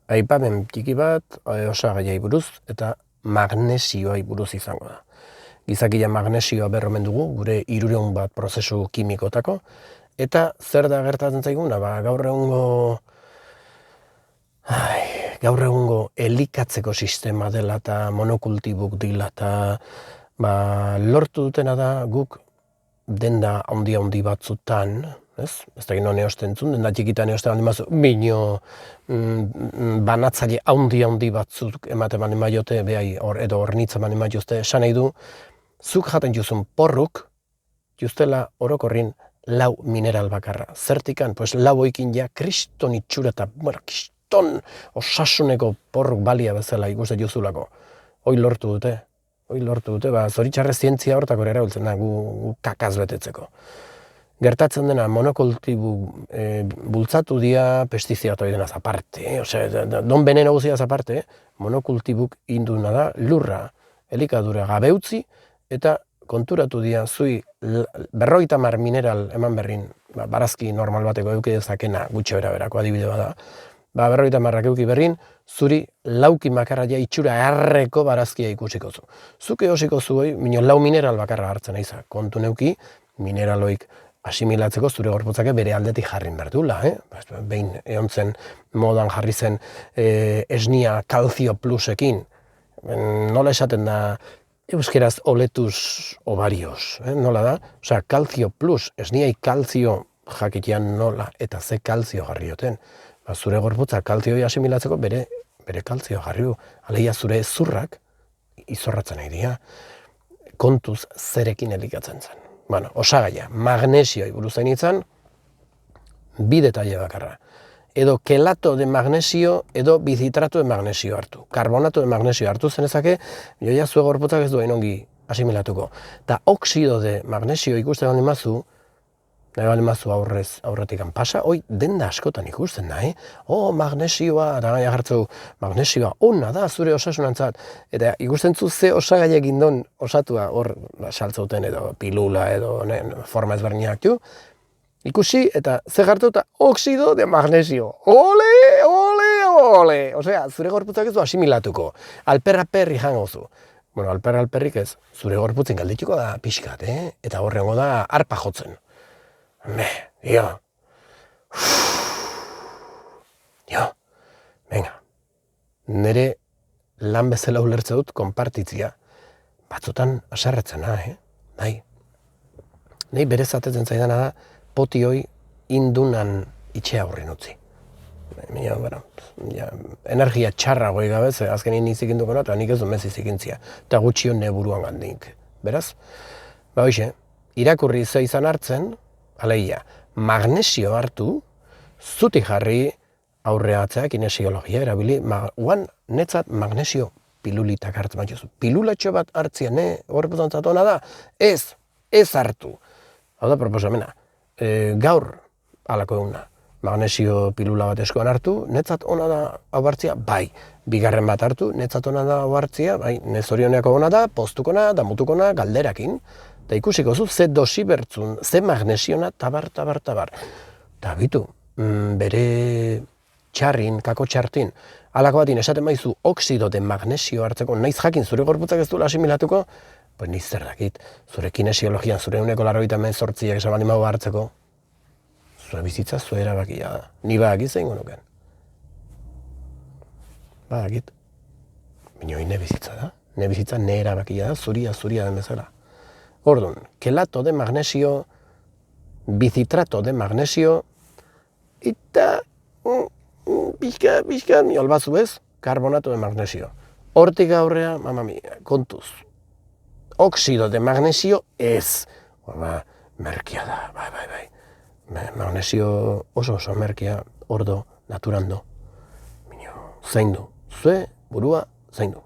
Aipamen txiki bat osagaiei buruz eta magnesioai buruz izango da. Gizakia magnesioa berromen dugu, gure 300 bat prozesu kimikotako, eta zer da gertatzen zaiguna, gaur egungo elikatzeko sistema dela eta monokultibuk dila eta lortu dutena da guk denda handi batzutan, ez da gino neosten zuen, denda txikitan neosten handi mazu, bino banatzaile handi batzuk ematen mani maiote, edo hornitza mani maiote, esan nahi du, zuk jaten juzun porruk, justela orokorrin 4 mineral bakarra. Zertikan, pues 4 oikin ja kriston itxura eta, kriston osasuneko porruk balia bezala ikusten juzulako. Hoi lortu dute, zoritxarrez zientzia hortako erabiltzen da, gu kakaz betetzeko. Gertatzen dena monokultibu bultzatu dira pestizidatu denaz aparte, don veneno guztiaz aparte, monokultibuk induna da lurra, elikadura gabe utzi, eta konturatu dira zui 50 mineral eman berrin, barazki normal bateko euki dezakena gutxe beraberako adibide bada, 50 euki berrin, zuri 4 makarra ja itxura erreko barazkia ikusiko zu. Zuke hosiko zuei, 4 mineral bakarra hartzen aiza, kontu neuki, mineraloik asimilatzeko zure gorputzake bere aldetik jarrin berdula. Behin eontzen modan jarri zen esnia kalzio plusekin, nola esaten da, euskeraz oletus ovarios, nola da? Osea, kalzio plus, esniai kalzio jakitean nola, eta ze kalzio jarri joten. Zure gorputza kalzioi asimilatzeko bere kalzio jarri du. Aleia zure zurrak izorratzen nahi dira. Kontuz zerekin elikatzen zen. Osagaia, magnesioi buruz zainitzen, 2 detalle bakarra. Edo kelato de magnesio, edo bizitrato de magnesio hartu. Karbonato de magnesio hartu zenezake, joia zue gorputzak ez duen ongi asimilatuko. Ta oxido de magnesio ikusten baldin mazu, nahi baldin mazu aurretikan pasa, hoi denda askotan ikusten da, magnesioa, eta gaina jartzu, magnesioa ona da zure osasunantzat, eta ikusten zu ze osagaiek indon osatua hor saltzauten edo pilula edo forma ezberdinak du, ikusi eta ze jartu eta oxido de magnesio. Ole, ole, ole! Osea, zure gorputzak ez du asimilatuko. Alperri jango zu. Alperrik ez, zure gorputzen galdituko da pixkat, eta horrengo da arpa jotzen. Venga, nire lan bezala ulertze dut konpartitzia, batzutan aserretzena, nahi berez atetzen zaidana da, potioi indunan itxea horren utzi. Energia txarra goi gabe, azken nizik induko eta nik ez du meziz ikintzia, eta gutxio neburuan gandik. Beraz, irakurri ze izan hartzen, aleia, magnesio hartu, zutik jarri aurreatzea kinesiologia erabili, netzat magnesio pilulitak hartzen bat jozu. Pilulatxo bat hartzia, horreputantzat ona da? Ez hartu. Hau da proposamena, gaur alako eguna, magnesio pilula bat eskoan hartu, netzat ona da hau hartzia? Bai. Bigarren bat hartu, netzat ona da hau hartzia? Bai. Nezorioneako ona da, postukona, damutukona, galderakin. Eta ikusiko zu, ze dosi bertzun, ze magnesiona, tabar. Eta bitu, bere txarrin, kako txartin, alako batin esaten baizu oxido de magnesio hartzeko, naiz jakin zure gorputzak ez duela asimilatuko, pues niz zer dakit, zure kinesiologian, zure 198 esan baldin mago hartzeko, zure bizitza zure erabakia da. Ni badakit zein gonuken. Badakit. Baina hori ne bizitza da. Ne bizitza ne erabakia da, zuria den bezala. Orduan, kelato de magnesio, bizitrato de magnesio, eta pixka, olbazu ez, karbonato de magnesio. Hortik aurrea, kontuz. Oxido de magnesio ez. Merkia da, bai. Magnesio oso merkia, ordo, naturando. Zaindu, zue burua zaindu.